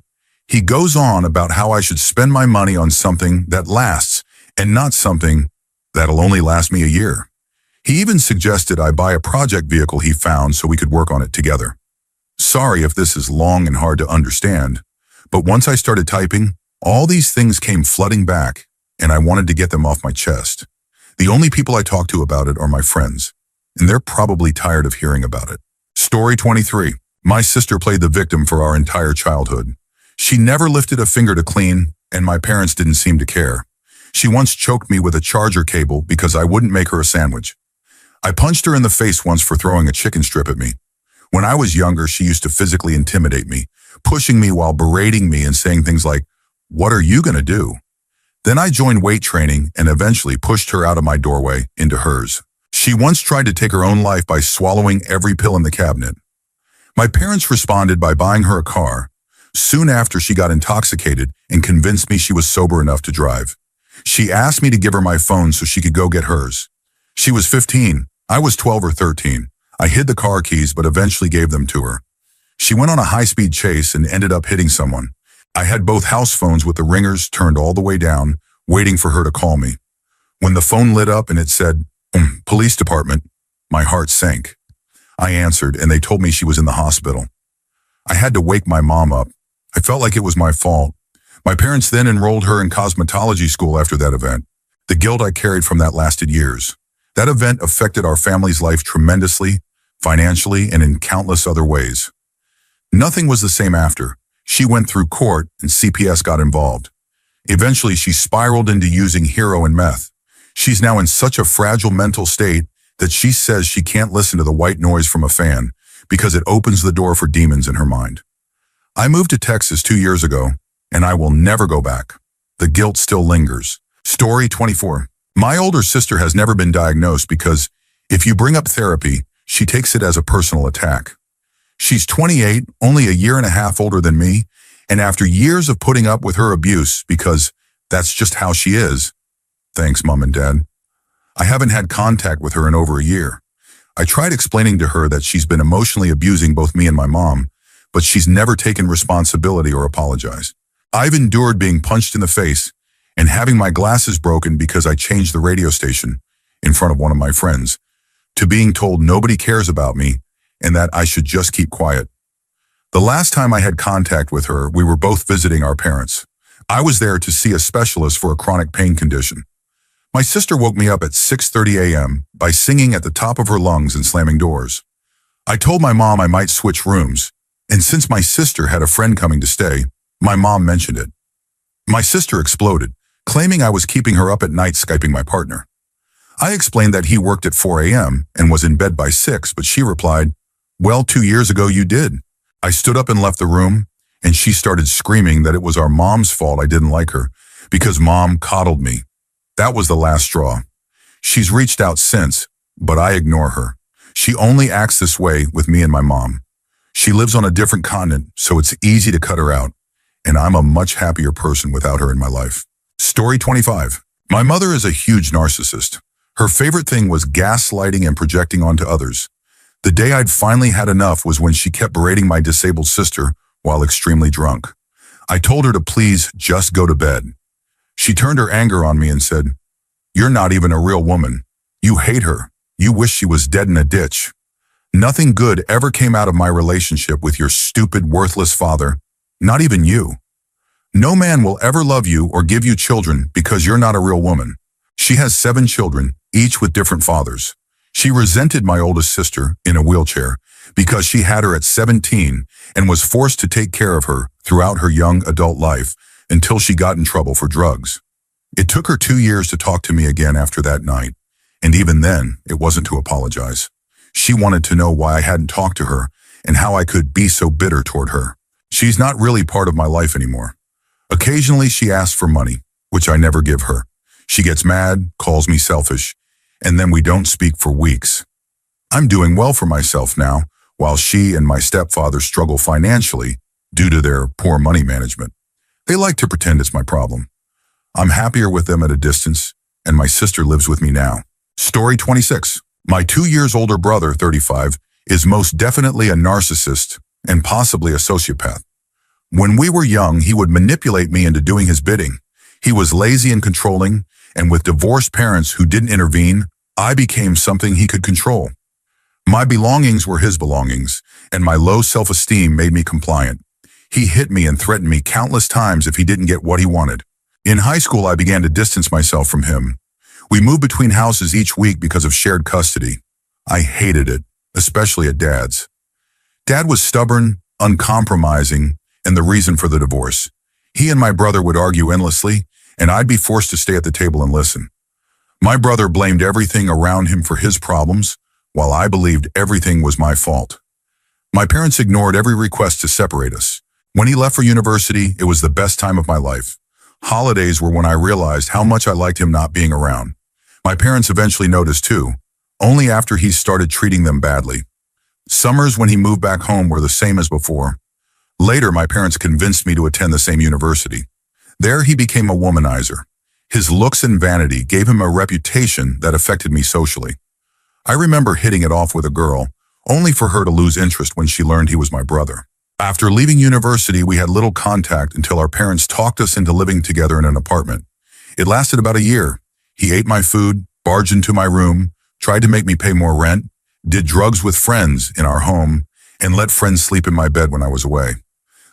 he goes on about how I should spend my money on something that lasts and not something that'll only last me a year. He even suggested I buy a project vehicle he found so we could work on it together. Sorry if this is long and hard to understand, but once I started typing, all these things came flooding back, and I wanted to get them off my chest. The only people I talk to about it are my friends, and they're probably tired of hearing about it. Story 23. My sister played the victim for our entire childhood. She never lifted a finger to clean, and my parents didn't seem to care. She once choked me with a charger cable because I wouldn't make her a sandwich. I punched her in the face once for throwing a chicken strip at me. When I was younger, she used to physically intimidate me, pushing me while berating me and saying things like, "What are you going to do?" Then I joined weight training and eventually pushed her out of my doorway into hers. She once tried to take her own life by swallowing every pill in the cabinet. My parents responded by buying her a car. Soon after, she got intoxicated and convinced me she was sober enough to drive. She asked me to give her my phone so she could go get hers. She was 15. I was 12 or 13. I hid the car keys but eventually gave them to her. She went on a high-speed chase and ended up hitting someone. I had both house phones with the ringers turned all the way down, waiting for her to call me. When the phone lit up and it said, "Police Department," my heart sank. I answered and they told me she was in the hospital. I had to wake my mom up. I felt like it was my fault. My parents then enrolled her in cosmetology school after that event. The guilt I carried from that lasted years. That event affected our family's life tremendously, financially, and in countless other ways. Nothing was the same after. She went through court and CPS got involved. Eventually, she spiraled into using hero and meth. She's now in such a fragile mental state that she says she can't listen to the white noise from a fan because it opens the door for demons in her mind. I moved to Texas 2 years ago, and I will never go back. The guilt still lingers. Story 24. My older sister has never been diagnosed because if you bring up therapy, she takes it as a personal attack. She's 28, only a year and a half older than me, and after years of putting up with her abuse because that's just how she is. Thanks, Mom and Dad. I haven't had contact with her in over a year. I tried explaining to her that she's been emotionally abusing both me and my mom, but she's never taken responsibility or apologized. I've endured being punched in the face and having my glasses broken because I changed the radio station in front of one of my friends, to being told nobody cares about me and that I should just keep quiet. The last time I had contact with her, we were both visiting our parents. I was there to see a specialist for a chronic pain condition. My sister woke me up at 6:30 a.m. by singing at the top of her lungs and slamming doors. I told my mom I might switch rooms, and since my sister had a friend coming to stay, my mom mentioned it. My sister exploded, claiming I was keeping her up at night Skyping my partner. I explained that he worked at 4 a.m. and was in bed by 6, but she replied, "Well, 2 years ago you did." I stood up and left the room, and she started screaming that it was our mom's fault I didn't like her because Mom coddled me. That was the last straw. She's reached out since, but I ignore her. She only acts this way with me and my mom. She lives on a different continent, so it's easy to cut her out, and I'm a much happier person without her in my life. Story 25. My mother is a huge narcissist. Her favorite thing was gaslighting and projecting onto others. The day I'd finally had enough was when she kept berating my disabled sister while extremely drunk. I told her to please just go to bed. She turned her anger on me and said, "You're not even a real woman. You hate her. You wish she was dead in a ditch. Nothing good ever came out of my relationship with your stupid, worthless father, not even you. No man will ever love you or give you children because you're not a real woman." She has 7 children, each with different fathers. She resented my oldest sister, in a wheelchair, because she had her at 17 and was forced to take care of her throughout her young adult life until she got in trouble for drugs. It took her 2 years to talk to me again after that night, and even then, it wasn't to apologize. She wanted to know why I hadn't talked to her and how I could be so bitter toward her. She's not really part of my life anymore. Occasionally, she asks for money, which I never give her. She gets mad, calls me selfish, and then we don't speak for weeks. I'm doing well for myself now, while she and my stepfather struggle financially due to their poor money management. They like to pretend it's my problem. I'm happier with them at a distance, and my sister lives with me now. Story 26. My 2 years older brother, 35, is most definitely a narcissist and possibly a sociopath. When we were young, he would manipulate me into doing his bidding. He was lazy and controlling, and with divorced parents who didn't intervene, I became something he could control. My belongings were his belongings, and my low self-esteem made me compliant. He hit me and threatened me countless times if he didn't get what he wanted. In high school, I began to distance myself from him. We moved between houses each week because of shared custody. I hated it, especially at Dad's. Dad was stubborn, uncompromising, and the reason for the divorce. He and my brother would argue endlessly, and I'd be forced to stay at the table and listen. My brother blamed everything around him for his problems, while I believed everything was my fault. My parents ignored every request to separate us. When he left for university, it was the best time of my life. Holidays were when I realized how much I liked him not being around. My parents eventually noticed too, only after he started treating them badly. Summers when he moved back home were the same as before. Later, my parents convinced me to attend the same university. There, he became a womanizer. His looks and vanity gave him a reputation that affected me socially. I remember hitting it off with a girl, only for her to lose interest when she learned he was my brother. After leaving university, we had little contact until our parents talked us into living together in an apartment. It lasted about a year. He ate my food, barged into my room, tried to make me pay more rent, did drugs with friends in our home, and let friends sleep in my bed when I was away.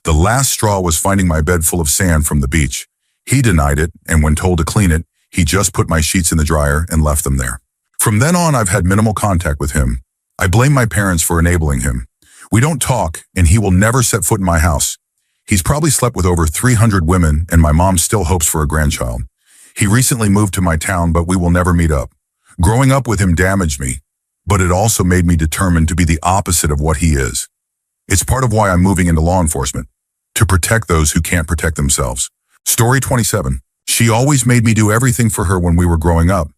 The last straw was finding my bed full of sand from the beach. He denied it, and when told to clean it, he just put my sheets in the dryer and left them there. From then on, I've had minimal contact with him. I blame my parents for enabling him. We don't talk, and he will never set foot in my house. He's probably slept with over 300 women, and my mom still hopes for a grandchild. He recently moved to my town, but we will never meet up. Growing up with him damaged me, but it also made me determined to be the opposite of what he is. It's part of why I'm moving into law enforcement, to protect those who can't protect themselves. Story 27. She always made me do everything for her when we were growing up,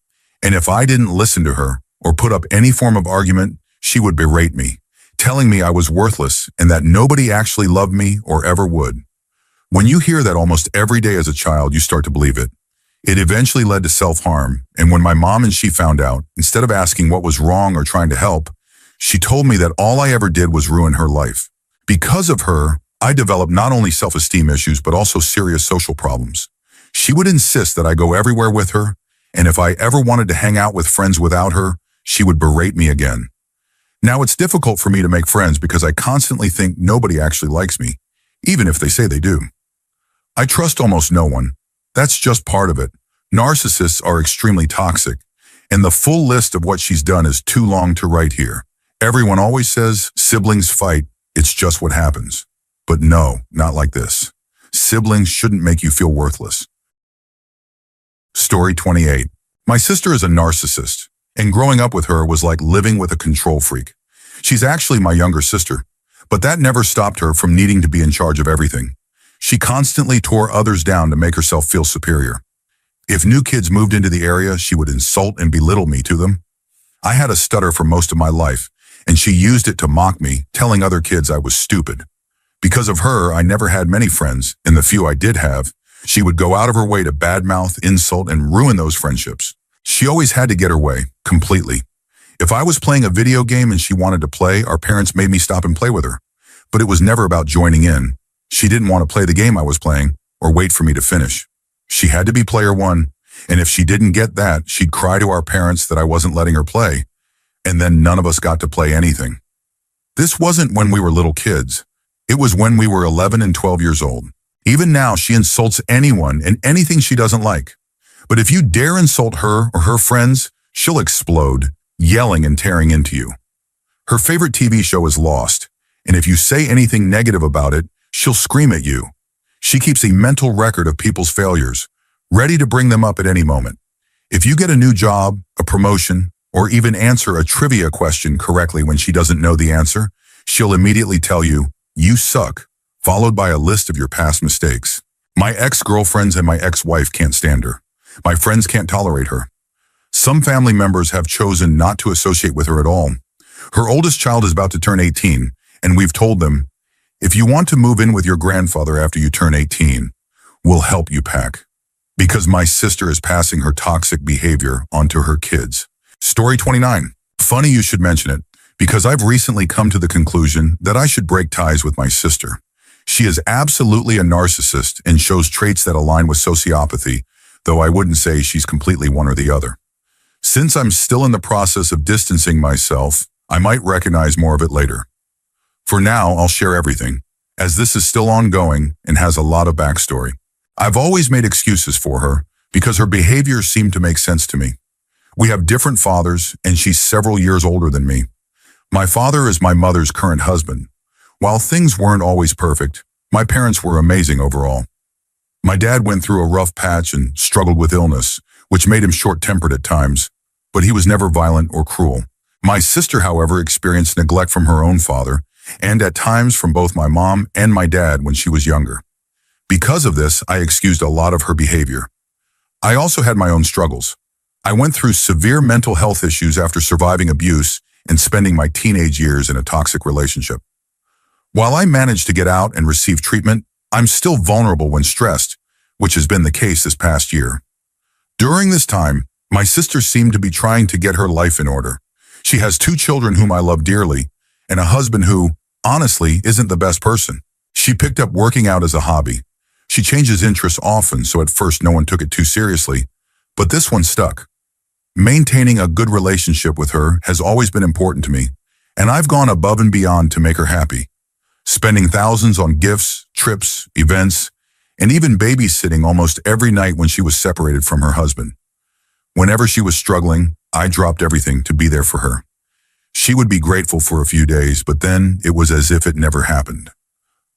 and if I didn't listen to her or put up any form of argument, she would berate me, telling me I was worthless and that nobody actually loved me or ever would. When you hear that almost every day as a child, you start to believe it. It eventually led to self-harm, and when my mom and she found out, instead of asking what was wrong or trying to help, she told me that all I ever did was ruin her life. Because of her, I developed not only self-esteem issues, but also serious social problems. She would insist that I go everywhere with her, and if I ever wanted to hang out with friends without her, she would berate me again. Now it's difficult for me to make friends because I constantly think nobody actually likes me, even if they say they do. I trust almost no one. That's just part of it. Narcissists are extremely toxic, and the full list of what she's done is too long to write here. Everyone always says siblings fight, it's just what happens. But no, not like this. Siblings shouldn't make you feel worthless. Story 28. My sister is a narcissist, and growing up with her was like living with a control freak. She's actually my younger sister, but that never stopped her from needing to be in charge of everything. She constantly tore others down to make herself feel superior. If new kids moved into the area, she would insult and belittle me to them. I had a stutter for most of my life, and she used it to mock me, telling other kids I was stupid. Because of her, I never had many friends, and the few I did have, she would go out of her way to badmouth, insult, and ruin those friendships. She always had to get her way, completely. If I was playing a video game and she wanted to play, our parents made me stop and play with her. But it was never about joining in. She didn't want to play the game I was playing, or wait for me to finish. She had to be player one, and if she didn't get that, she'd cry to our parents that I wasn't letting her play, and then none of us got to play anything. This wasn't when we were little kids. It was when we were 11 and 12 years old. Even now, she insults anyone and anything she doesn't like. But if you dare insult her or her friends, she'll explode, yelling and tearing into you. Her favorite TV show is Lost, and if you say anything negative about it, she'll scream at you. She keeps a mental record of people's failures, ready to bring them up at any moment. If you get a new job, a promotion, or even answer a trivia question correctly when she doesn't know the answer, she'll immediately tell you, "You suck," followed by a list of your past mistakes. My ex-girlfriends and my ex-wife can't stand her. My friends can't tolerate her. Some family members have chosen not to associate with her at all. Her oldest child is about to turn 18, and we've told them, if you want to move in with your grandfather after you turn 18, we'll help you pack. Because my sister is passing her toxic behavior onto her kids. Story 29. Funny you should mention it, because I've recently come to the conclusion that I should break ties with my sister. She is absolutely a narcissist and shows traits that align with sociopathy, though I wouldn't say she's completely one or the other. Since I'm still in the process of distancing myself, I might recognize more of it later. For now, I'll share everything, as this is still ongoing and has a lot of backstory. I've always made excuses for her because her behavior seemed to make sense to me. We have different fathers, and she's several years older than me. My father is my mother's current husband. While things weren't always perfect, my parents were amazing overall. My dad went through a rough patch and struggled with illness, which made him short-tempered at times, but he was never violent or cruel. My sister, however, experienced neglect from her own father, and at times from both my mom and my dad when she was younger. Because of this, I excused a lot of her behavior. I also had my own struggles. I went through severe mental health issues after surviving abuse and spending my teenage years in a toxic relationship. While I managed to get out and receive treatment, I'm still vulnerable when stressed, which has been the case this past year. During this time, my sister seemed to be trying to get her life in order. She has 2 children whom I love dearly, and a husband who, honestly, isn't the best person. She picked up working out as a hobby. She changes interests often, so at first no one took it too seriously, but this one stuck. Maintaining a good relationship with her has always been important to me, and I've gone above and beyond to make her happy. Spending thousands on gifts, trips, events, and even babysitting almost every night when she was separated from her husband. Whenever she was struggling, I dropped everything to be there for her. She would be grateful for a few days, but then it was as if it never happened.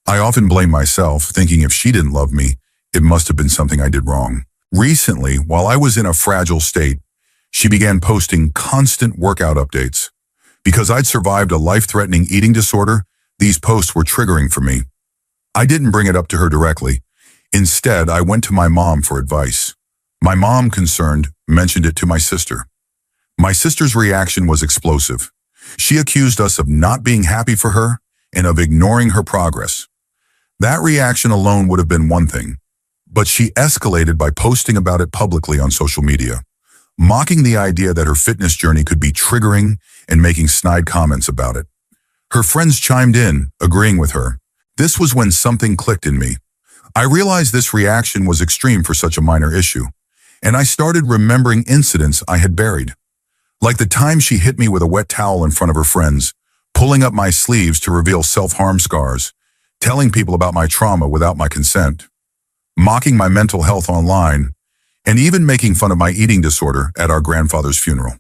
I often blame myself, thinking if she didn't love me, it must have been something I did wrong. Recently, while I was in a fragile state, she began posting constant workout updates. Because I'd survived a life-threatening eating disorder, these posts were triggering for me. I didn't bring it up to her directly. Instead, I went to my mom for advice. My mom, concerned, mentioned it to my sister. My sister's reaction was explosive. She accused us of not being happy for her and of ignoring her progress. That reaction alone would have been one thing, but she escalated by posting about it publicly on social media, mocking the idea that her fitness journey could be triggering and making snide comments about it. Her friends chimed in, agreeing with her. This was when something clicked in me. I realized this reaction was extreme for such a minor issue, and I started remembering incidents I had buried. Like the time she hit me with a wet towel in front of her friends, pulling up my sleeves to reveal self-harm scars, telling people about my trauma without my consent, mocking my mental health online, and even making fun of my eating disorder at our grandfather's funeral.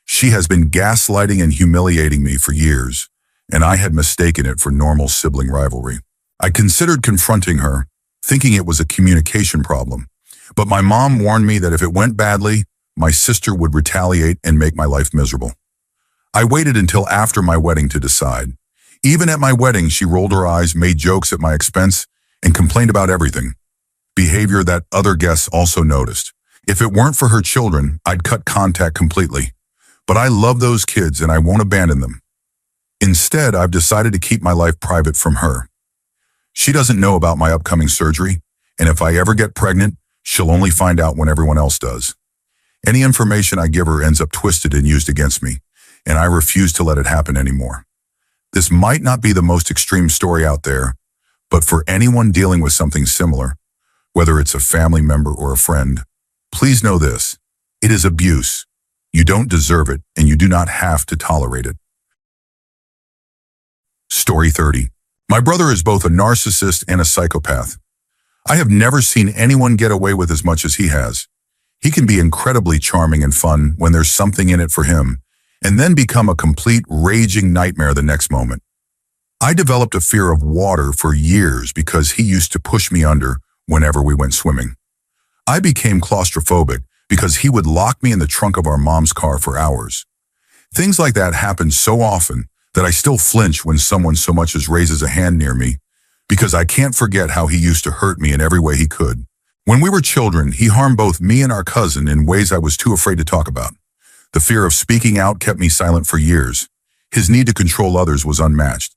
She has been gaslighting and humiliating me for years, and I had mistaken it for normal sibling rivalry. I considered confronting her, thinking it was a communication problem, but my mom warned me that if it went badly, my sister would retaliate and make my life miserable. I waited until after my wedding to decide. Even at my wedding, she rolled her eyes, made jokes at my expense, and complained about everything. Behavior that other guests also noticed. If it weren't for her children, I'd cut contact completely. But I love those kids and I won't abandon them. Instead, I've decided to keep my life private from her. She doesn't know about my upcoming surgery, and if I ever get pregnant, she'll only find out when everyone else does. Any information I give her ends up twisted and used against me, and I refuse to let it happen anymore. This might not be the most extreme story out there, but for anyone dealing with something similar, whether it's a family member or a friend, please know this: it is abuse. You don't deserve it, and you do not have to tolerate it. Story 30. My brother is both a narcissist and a psychopath. I have never seen anyone get away with as much as he has. He can be incredibly charming and fun when there's something in it for him, and then become a complete raging nightmare the next moment. I developed a fear of water for years because he used to push me under whenever we went swimming. I became claustrophobic because he would lock me in the trunk of our mom's car for hours. Things like that happen so often that I still flinch when someone so much as raises a hand near me, because I can't forget how he used to hurt me in every way he could. When we were children, he harmed both me and our cousin in ways I was too afraid to talk about. The fear of speaking out kept me silent for years. His need to control others was unmatched.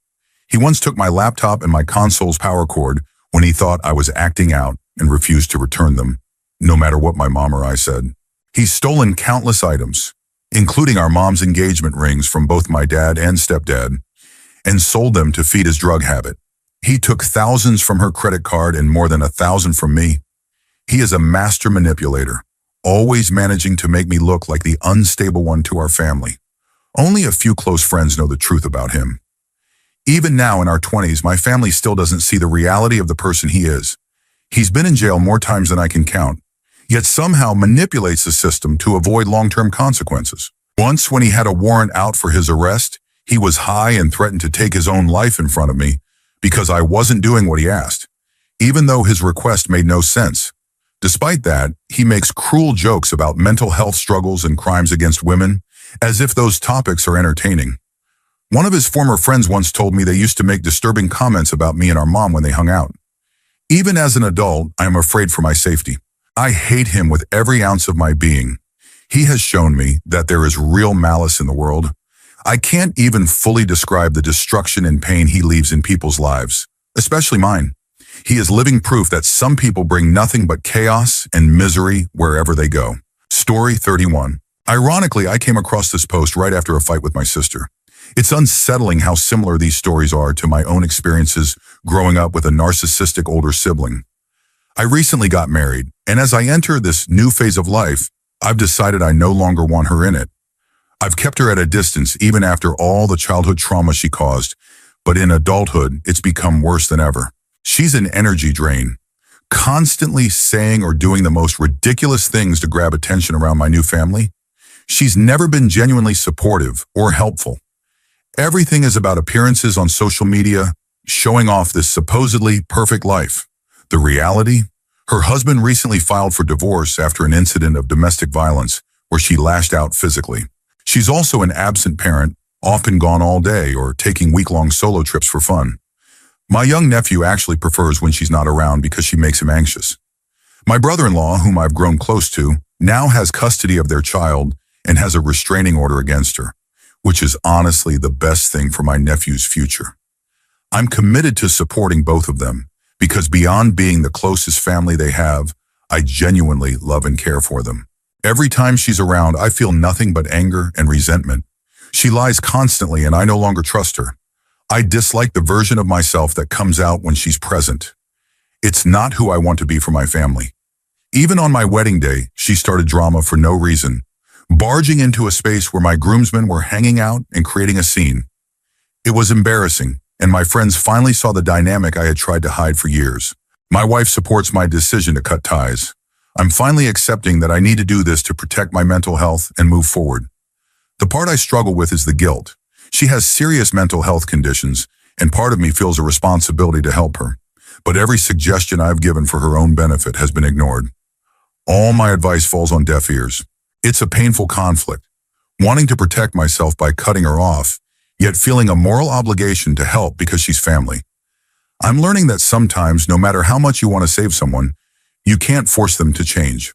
He once took my laptop and my console's power cord when he thought I was acting out and refused to return them, no matter what my mom or I said. He's stolen countless items, including our mom's engagement rings from both my dad and stepdad, and sold them to feed his drug habit. He took thousands from her credit card and more than 1,000 from me. He is a master manipulator, always managing to make me look like the unstable one to our family. Only a few close friends know the truth about him. Even now in our 20s, my family still doesn't see the reality of the person he is. He's been in jail more times than I can count, yet somehow manipulates the system to avoid long-term consequences. Once, when he had a warrant out for his arrest, he was high and threatened to take his own life in front of me because I wasn't doing what he asked, even though his request made no sense. Despite that, he makes cruel jokes about mental health struggles and crimes against women, as if those topics are entertaining. One of his former friends once told me they used to make disturbing comments about me and our mom when they hung out. Even as an adult, I am afraid for my safety. I hate him with every ounce of my being. He has shown me that there is real malice in the world. I can't even fully describe the destruction and pain he leaves in people's lives, especially mine. He is living proof that some people bring nothing but chaos and misery wherever they go. Story 31. Ironically, I came across this post right after a fight with my sister. It's unsettling how similar these stories are to my own experiences growing up with a narcissistic older sibling. I recently got married, and as I enter this new phase of life, I've decided I no longer want her in it. I've kept her at a distance even after all the childhood trauma she caused, but in adulthood, it's become worse than ever. She's an energy drain, constantly saying or doing the most ridiculous things to grab attention around my new family. She's never been genuinely supportive or helpful. Everything is about appearances on social media, showing off this supposedly perfect life. The reality? Her husband recently filed for divorce after an incident of domestic violence where she lashed out physically. She's also an absent parent, often gone all day or taking week-long solo trips for fun. My young nephew actually prefers when she's not around because she makes him anxious. My brother-in-law, whom I've grown close to, now has custody of their child and has a restraining order against her, which is honestly the best thing for my nephew's future. I'm committed to supporting both of them because beyond being the closest family they have, I genuinely love and care for them. Every time she's around, I feel nothing but anger and resentment. She lies constantly and I no longer trust her. I dislike the version of myself that comes out when she's present. It's not who I want to be for my family. Even on my wedding day, she started drama for no reason, barging into a space where my groomsmen were hanging out and creating a scene. It was embarrassing, and my friends finally saw the dynamic I had tried to hide for years. My wife supports my decision to cut ties. I'm finally accepting that I need to do this to protect my mental health and move forward. The part I struggle with is the guilt. She has serious mental health conditions, and part of me feels a responsibility to help her. But every suggestion I've given for her own benefit has been ignored. All my advice falls on deaf ears. It's a painful conflict, wanting to protect myself by cutting her off, yet feeling a moral obligation to help because she's family. I'm learning that sometimes, no matter how much you want to save someone, you can't force them to change.